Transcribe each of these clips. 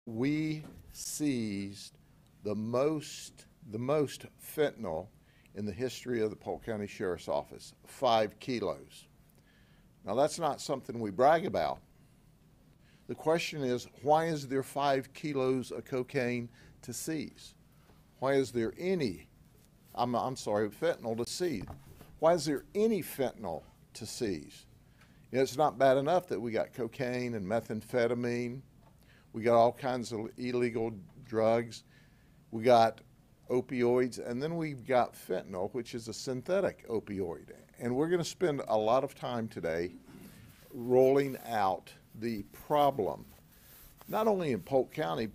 we seized the most fentanyl in the history of the Polk County Sheriff's Office, 5 kilos. Now that's not something we brag about. The question is, why is there 5 kilos of cocaine to seize? Why is there any, fentanyl to seize? Why is there any fentanyl to seize? You know, it's not bad enough that we got cocaine and methamphetamine. We got all kinds of illegal drugs. We got opioids, and then we've got fentanyl, which is a synthetic opioid. And we're going to spend a lot of time today rolling out the problem. Not only in Polk County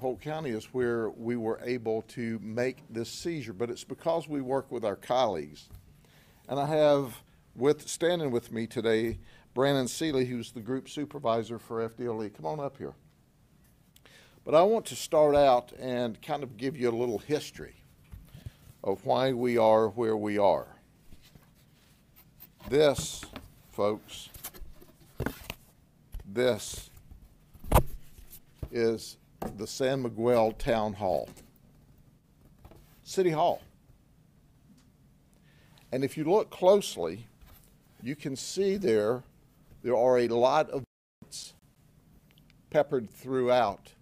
is where we were able to make this seizure, but it's because we work with our colleagues. And I have standing with me today, Brandon Seeley, who's the group supervisor for FDLE. Come on up here. But I want to start out and kind of give you a little history of why we are where we are. This, folks, this is the San Miguel Town Hall, City Hall. And if you look closely, you can see there are a lot of bullets peppered throughout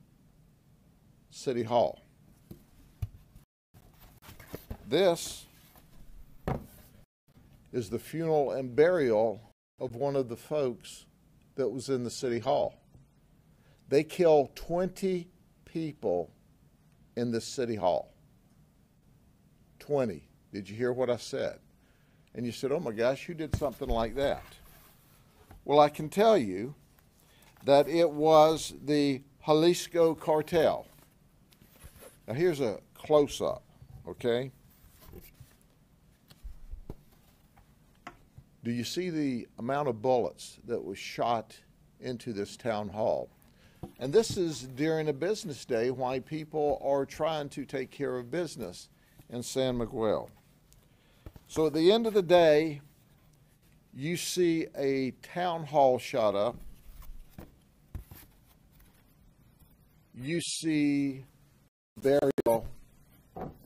City Hall. This is the funeral and burial of one of the folks that was in the City Hall. They killed 20 people in the City Hall. 20. Did you hear what I said? And you said, oh my gosh, who did something like that? Well, I can tell you that it was the Jalisco cartel. Now here's a close-up, okay? Do you see the amount of bullets that was shot into this town hall? And this is during a business day why people are trying to take care of business in San Miguel. So at the end of the day, you see a town hall shot up. You see burial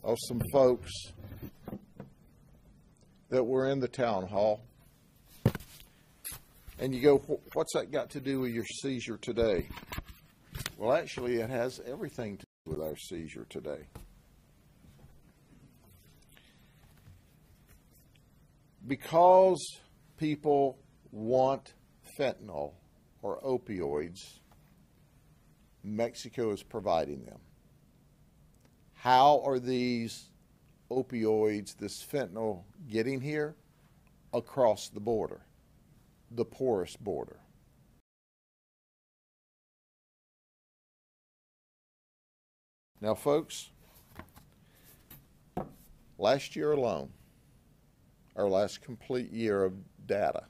of some folks that were in the town hall. And you go, what's that got to do with your seizure today? Well, actually, it has everything to do with our seizure today. Because people want fentanyl or opioids, Mexico is providing them. How are these opioids, this fentanyl, getting here? Across the border, the porous border. Now, folks, last year alone, our last complete year of data,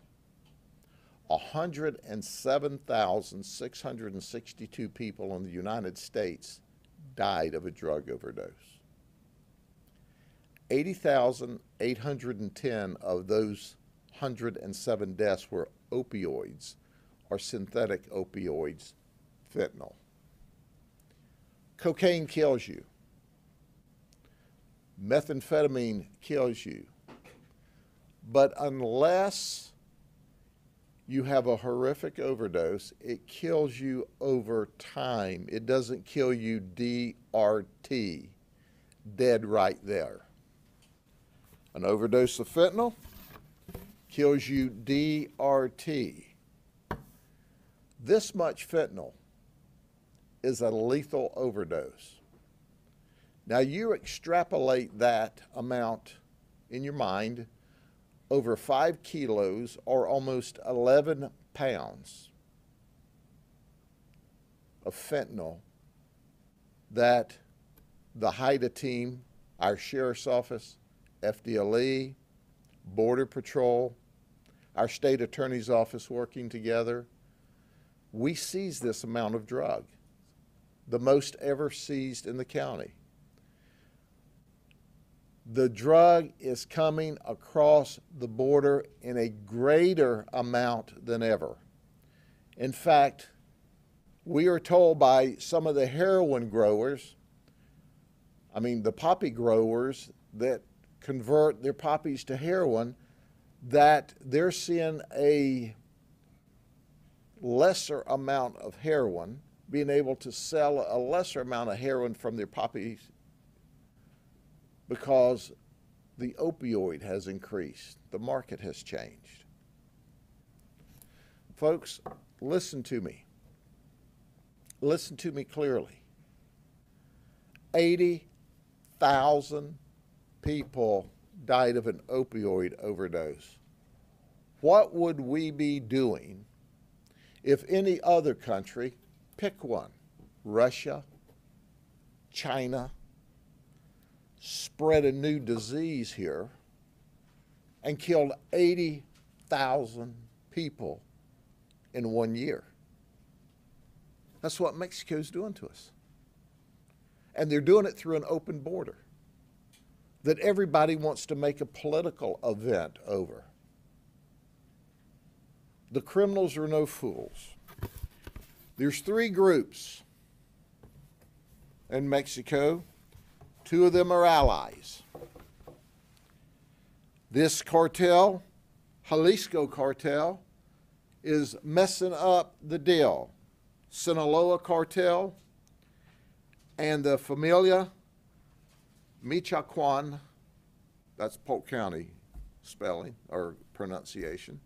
107,662 people in the United States died of a drug overdose. 80,810 of those 107 deaths were opioids or synthetic opioids, fentanyl. Cocaine kills you. Methamphetamine kills you. But unless you have a horrific overdose, it kills you over time. It doesn't kill you DRT, dead right there. An overdose of fentanyl kills you DRT. This much fentanyl is a lethal overdose. Now you extrapolate that amount in your mind over 5 kilos or almost 11 pounds of fentanyl that the HIDTA team, our sheriff's office, FDLE, Border Patrol, our state attorney's office working together, we seized this amount of drug, the most ever seized in the county. The drug is coming across the border in a greater amount than ever. In fact, We are told by some of the heroin growers, the poppy growers that convert their poppies to heroin, that they're seeing a lesser amount of heroin, being able to sell a lesser amount of heroin from their poppies because the opioid has increased. The market has changed. Folks, listen to me. Listen to me clearly. 80,000 people died of an opioid overdose. What would we be doing if any other country, pick one, Russia, China, spread a new disease here and killed 80,000 people in 1 year? That's what Mexico's doing to us. And they're doing it through an open border that everybody wants to make a political event over. The criminals are no fools. There's 3 groups in Mexico. 2 of them are allies. This cartel, Jalisco cartel, is messing up the deal. Sinaloa cartel and the Familia Michoacan, that's Polk County spelling or pronunciation,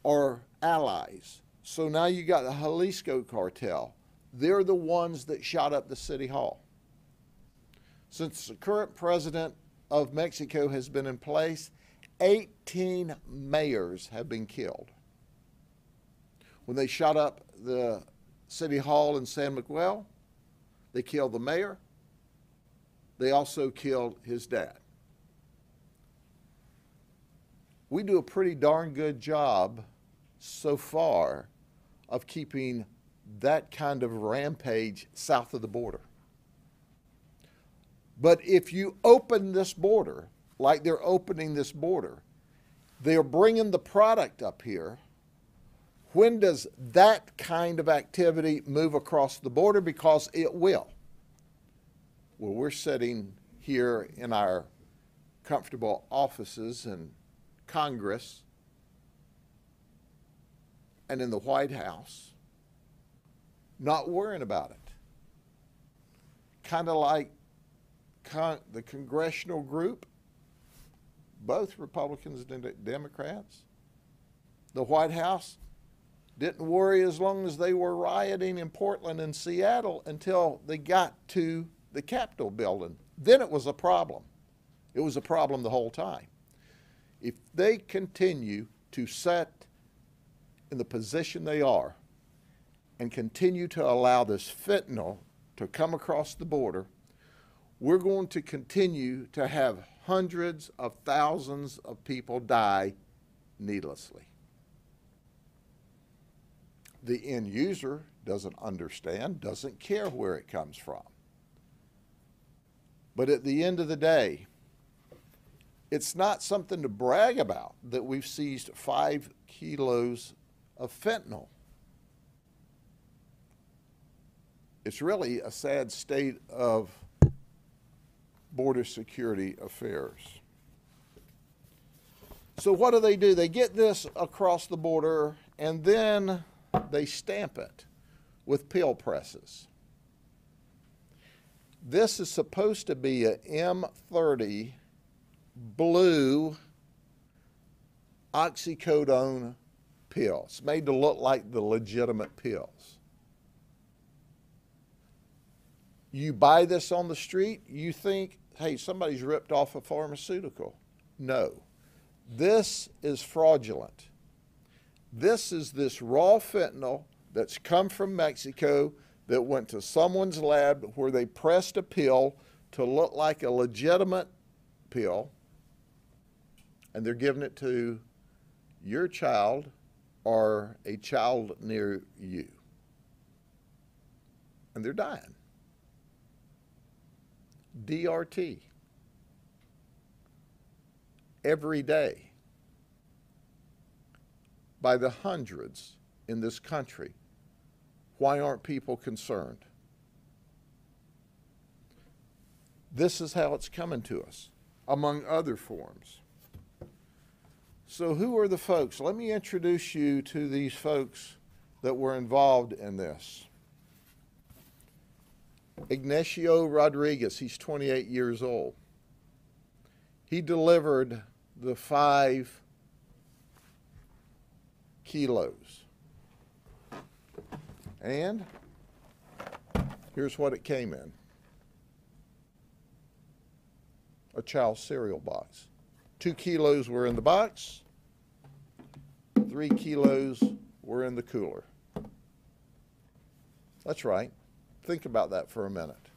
are allies. So now you got the Jalisco cartel. They're the ones that shot up the city hall. Since the current president of Mexico has been in place, 18 mayors have been killed. When they shot up the city hall in San Miguel, they killed the mayor. They also killed his dad. We do a pretty darn good job so far of keeping that kind of rampage south of the border. But if you open this border, like they're opening this border, they're bringing the product up here. When does that kind of activity move across the border? Because it will. Well, we're sitting here in our comfortable offices in Congress and in the White House, not worrying about it. Kind of like the congressional group, both Republicans and Democrats. The White House didn't worry as long as they were rioting in Portland and Seattle until they got to the Capitol building. Then it was a problem. It was a problem the whole time. If they continue to set in the position they are and continue to allow this fentanyl to come across the border, we're going to continue to have hundreds of thousands of people die needlessly. The end user doesn't understand, doesn't care where it comes from. But at the end of the day, it's not something to brag about that we've seized 5 kilos of fentanyl. It's really a sad state of border security affairs. So what do? They get this across the border and then they stamp it with pill presses. This is supposed to be a M30 blue oxycodone pill. It's made to look like the legitimate pills. You buy this on the street, you think, hey, somebody's ripped off a pharmaceutical. No, this is fraudulent. This is this raw fentanyl that's come from Mexico that went to someone's lab where they pressed a pill to look like a legitimate pill, and they're giving it to your child or a child near you. And they're dying. DRT. Every day. By the hundreds in this country Why aren't people concerned? This is how it's coming to us, among other forms. So who are the folks? Let me introduce you to these folks that were involved in this. Ignacio Rodriguez, he's 28 years old. He delivered the 5 kilos. And here's what it came in. A child cereal box. 2 kilos were in the box. 3 kilos were in the cooler. That's right. Think about that for a minute.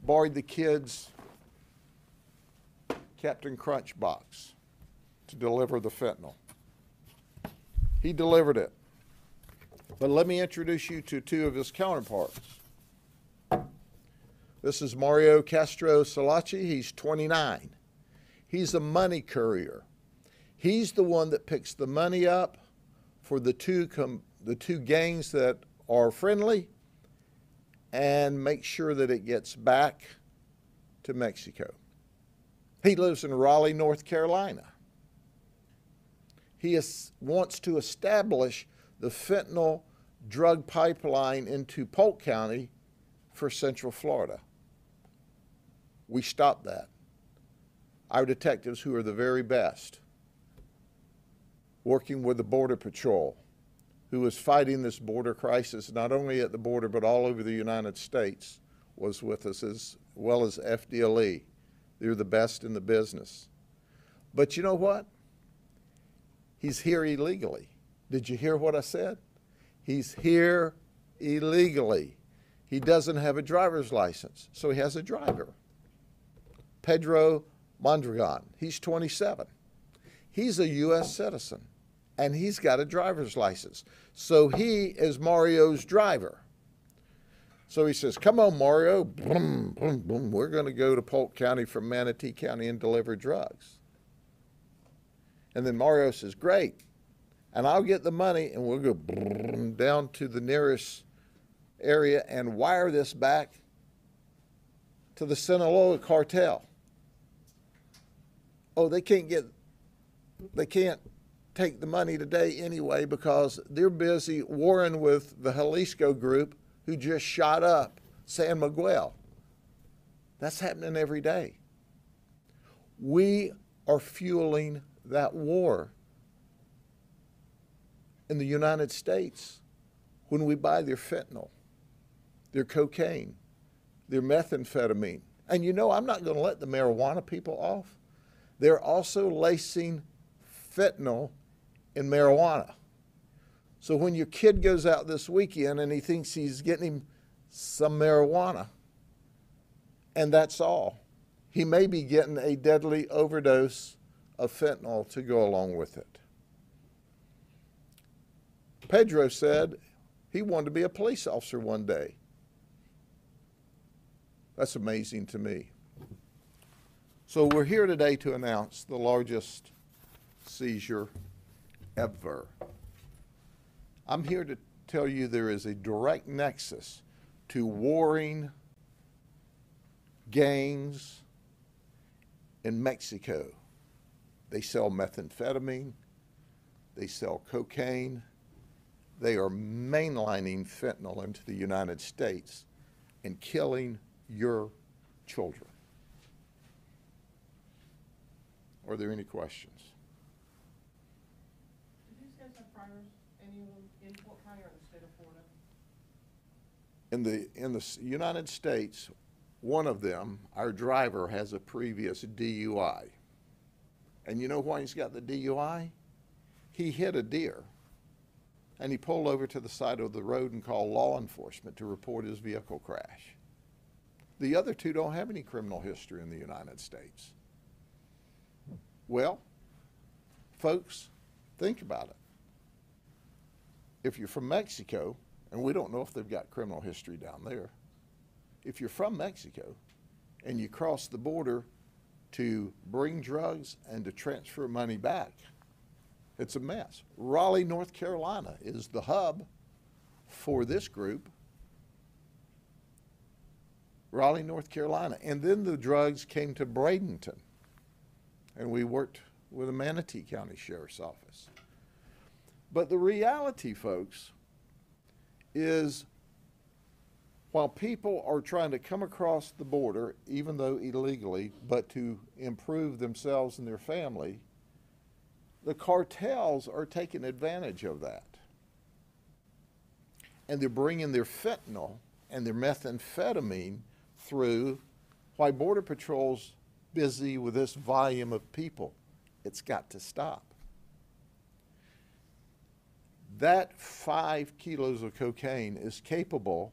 Borrowed the kids' Captain Crunch box to deliver the fentanyl. He delivered it. But let me introduce you to 2 of his counterparts. This is Mario Castro Salachi. He's 29. He's a money courier. He's the one that picks the money up for the two gangs that are friendly and makes sure that it gets back to Mexico. He lives in Raleigh, North Carolina. He wants to establish the fentanyl drug pipeline into Polk County for Central Florida. We stopped that. Our detectives, who are the very best, working with the Border Patrol, who is fighting this border crisis not only at the border but all over the United States, was with us, as well as FDLE. They're the best in the business. But you know what? He's here illegally. Did you hear what I said? He's here illegally. He doesn't have a driver's license, so he has a driver. Pedro Mondragon, he's 27. He's a U.S. citizen, and he's got a driver's license. So he is Mario's driver. So he says, come on, Mario, boom, boom, boom. We're going to go to Polk County from Manatee County and deliver drugs. And then Mario says, great. And I'll get the money, and we'll go down to the nearest area and wire this back to the Sinaloa cartel. Oh, they can't take the money today anyway because they're busy warring with the Jalisco group who just shot up San Miguel. That's happening every day. We are fueling that war in the United States when we buy their fentanyl, their cocaine, their methamphetamine. And you know, I'm not going to let the marijuana people off. They're also lacing fentanyl in marijuana. So when your kid goes out this weekend and he thinks he's getting him some marijuana, and that's all, he may be getting a deadly overdose of fentanyl to go along with it. Pedro said he wanted to be a police officer one day. That's amazing to me. So we're here today to announce the largest seizure ever. I'm here to tell you there is a direct nexus to warring gangs in Mexico. They sell methamphetamine, they sell cocaine, they are mainlining fentanyl into the United States and killing your children. Are there any questions? Do these guys have priors, any of them in Polk County or in the state of Florida? In the United States, one of them, our driver, has a previous DUI. And you know why he's got the DUI? He hit a deer, and he pulled over to the side of the road and called law enforcement to report his vehicle crash. The other 2 don't have any criminal history in the United States. Well, folks, think about it. If you're from Mexico, and we don't know if they've got criminal history down there, if you're from Mexico and you cross the border to bring drugs and to transfer money back, it's a mess. Raleigh, North Carolina is the hub for this group, Raleigh, North Carolina. And then the drugs came to Bradenton, and we worked with the Manatee County Sheriff's Office. But the reality, folks, is while people are trying to come across the border, even though illegally, but to improve themselves and their family, the cartels are taking advantage of that. And they're bringing their fentanyl and their methamphetamine through. Why Border Patrol's busy with this volume of people? It's got to stop. That 5 kilos of cocaine is capable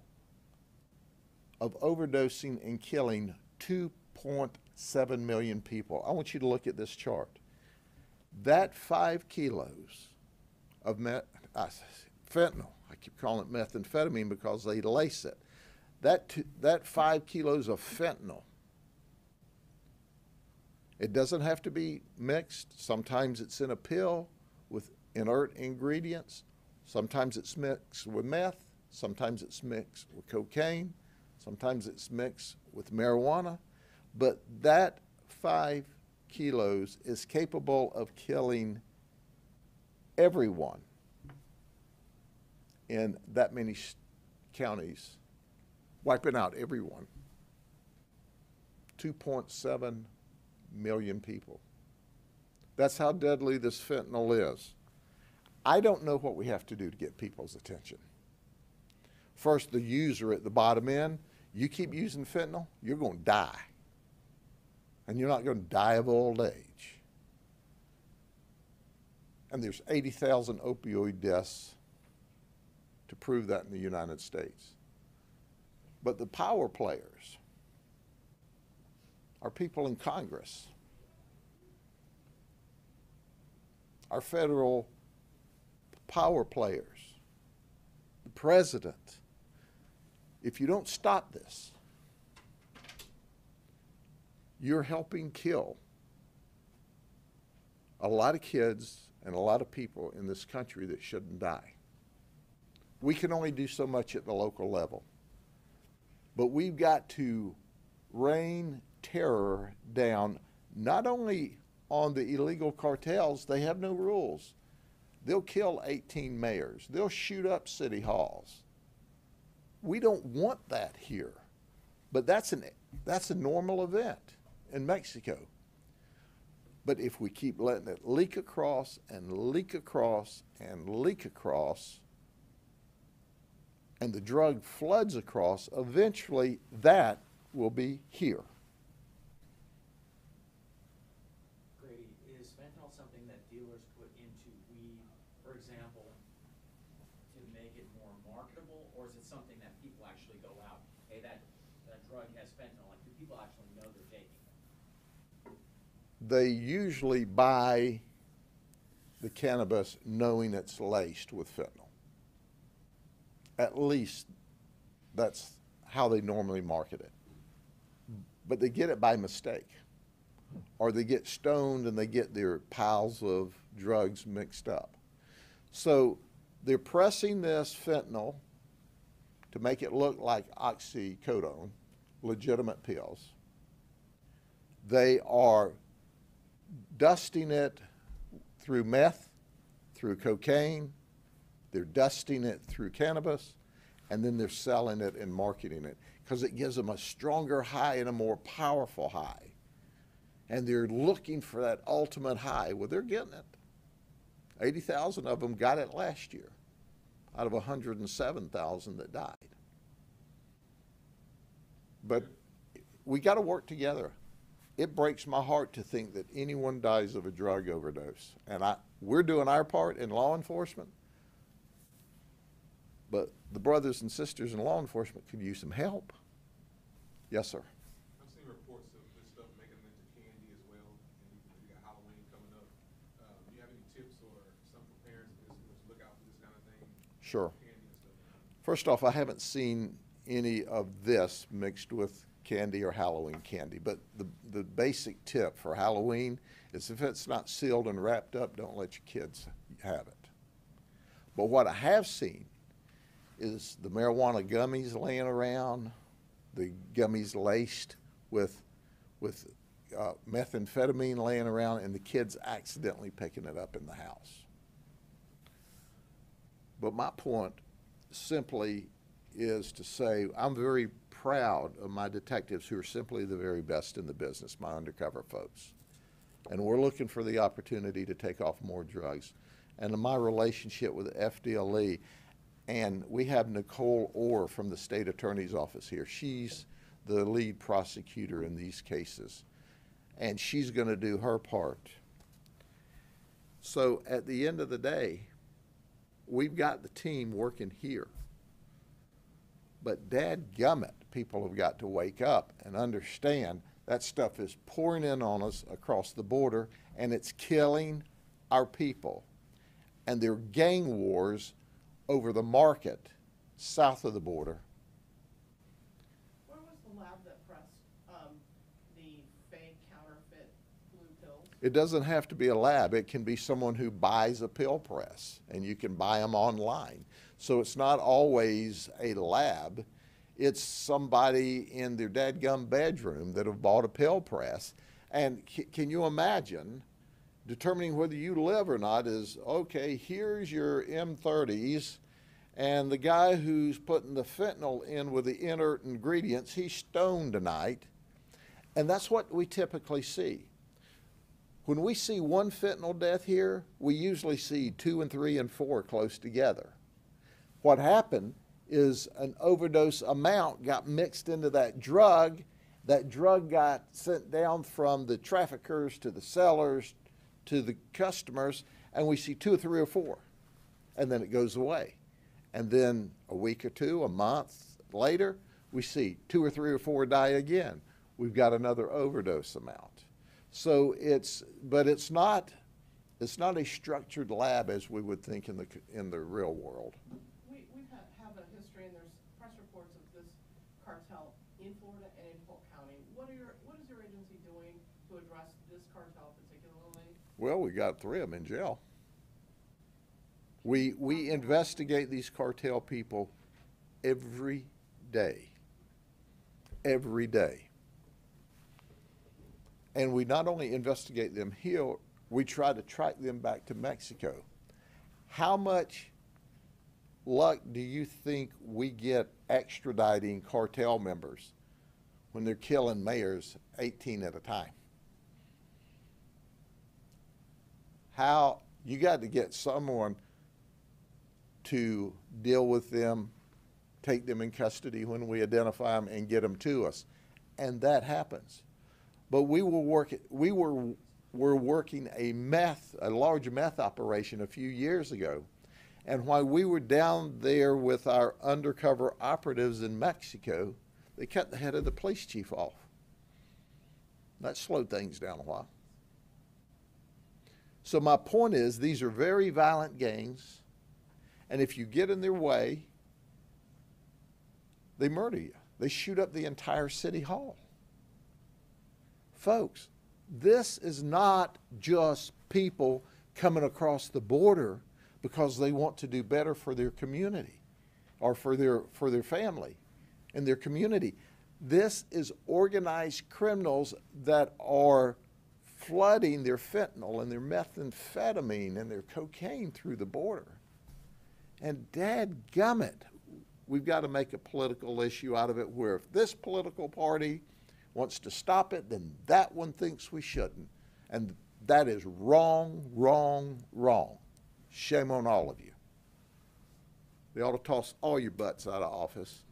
of overdosing and killing 2.7 million people. I want you to look at this chart. That 5 kilos of fentanyl, I keep calling it methamphetamine because they lace it. That 5 kilos of fentanyl, it doesn't have to be mixed. Sometimes it's in a pill with inert ingredients. Sometimes it's mixed with meth. Sometimes it's mixed with cocaine. Sometimes it's mixed with marijuana. But that 5 kilos is capable of killing everyone in that many counties, wiping out everyone. 2.7 million people. That's how deadly this fentanyl is. I don't know what we have to do to get people's attention. First, the user at the bottom end, you keep using fentanyl, you're going to die. And you're not going to die of old age. And there's 80,000 opioid deaths to prove that in the United States. But the power players are people in Congress, our federal power players, the president. If you don't stop this, you're helping kill a lot of kids and a lot of people in this country that shouldn't die. We can only do so much at the local level, but we've got to rain terror down, not only on the illegal cartels. They have no rules. They'll kill 18 mayors. They'll shoot up city halls. We don't want that here, but that's a normal event in Mexico. But if we keep letting it leak across and leak across and leak across, and the drug floods across, eventually that will be here. Grady, is fentanyl something that dealers put into weed, for example, to make it more marketable, or is it something that people actually go out, hey, that drug has fentanyl, like do people actually know they're taking it? They usually buy the cannabis knowing it's laced with fentanyl. At least that's how they normally market it. But they get it by mistake. Or they get stoned and they get their piles of drugs mixed up. So they're pressing this fentanyl to make it look like oxycodone, legitimate pills. They are dusting it through meth, through cocaine, they're dusting it through cannabis, and then they're selling it and marketing it because it gives them a stronger high and a more powerful high. And they're looking for that ultimate high. Well, they're getting it. 80,000 of them got it last year out of 107,000 that died. But we got to work together. It breaks my heart to think that anyone dies of a drug overdose. And we're doing our part in law enforcement, but the brothers and sisters in law enforcement could use some help. Yes, sir. I've seen reports of this stuff making it into candy as well, and you got Halloween coming up. Do you have any tips or something for parents to look out for this kind of thing? Sure. Candy and stuff. First off, I haven't seen any of this mixed with candy or Halloween candy, but the basic tip for Halloween is if it's not sealed and wrapped up, don't let your kids have it. But what I have seen is the marijuana gummies laying around, the gummies laced with methamphetamine laying around, and the kids accidentally picking it up in the house. But my point simply is to say I'm very proud of my detectives who are simply the very best in the business, my undercover folks. And we're looking for the opportunity to take off more drugs. And in my relationship with FDLE, and we have Nicole Orr from the state attorney's office here. She's the lead prosecutor in these cases, and she's going to do her part. So at the end of the day, we've got the team working here. But dadgummit, people have got to wake up and understand that stuff is pouring in on us across the border, and it's killing our people. And there are gang wars over the market south of the border. Where was the lab that pressed the fake counterfeit blue pills? It doesn't have to be a lab. It can be someone who buys a pill press, and you can buy them online. So it's not always a lab. It's somebody in their dadgum bedroom that have bought a pill press. And can you imagine determining whether you live or not is, okay, here's your M30s, and the guy who's putting the fentanyl in with the inert ingredients, he's stoned tonight. And that's what we typically see. When we see one fentanyl death here, we usually see 2 and 3 and 4 close together. What happened is an overdose amount got mixed into that drug got sent down from the traffickers to the sellers to the customers, and we see 2 or 3 or 4, and then it goes away. And then a week or two, a month later, we see 2 or 3 or 4 die again. We've got another overdose amount. So it's not a structured lab as we would think in the real world. We have a history, and there's press reports of this cartel in Florida and in Polk County. What is your agency doing to address this cartel particularly? Well, we got 3 of them in jail. We investigate these cartel people every day. Every day. And we not only investigate them here, we try to track them back to Mexico. How much luck do you think we get extraditing cartel members when they're killing mayors 18 at a time? How you got to get someone to deal with them, take them in custody when we identify them, and get them to us, and that happens. But we were working a large meth operation a few years ago, and while we were down there with our undercover operatives in Mexico, they cut the head of the police chief off. That slowed things down a while. So my point is, these are very violent gangs, and if you get in their way, they murder you. They shoot up the entire city hall. Folks, this is not just people coming across the border because they want to do better for their community or for their family and their community. This is organized criminals that are flooding their fentanyl and their methamphetamine and their cocaine through the border. And dadgummit, we've got to make a political issue out of it where if this political party wants to stop it, then that one thinks we shouldn't. And that is wrong, wrong, wrong. Shame on all of you. They ought to toss all your butts out of office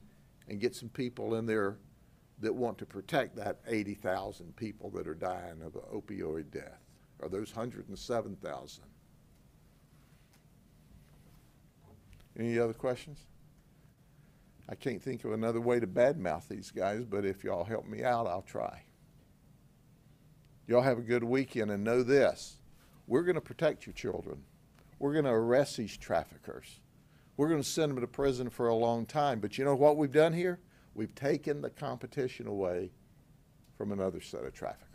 and get some people in there that want to protect that 80,000 people that are dying of an opioid death, or those 107,000. Any other questions? I can't think of another way to badmouth these guys, but if y'all help me out, I'll try. Y'all have a good weekend, and know this. We're going to protect your children. We're going to arrest these traffickers. We're going to send them to prison for a long time. But you know what we've done here? We've taken the competition away from another set of traffickers.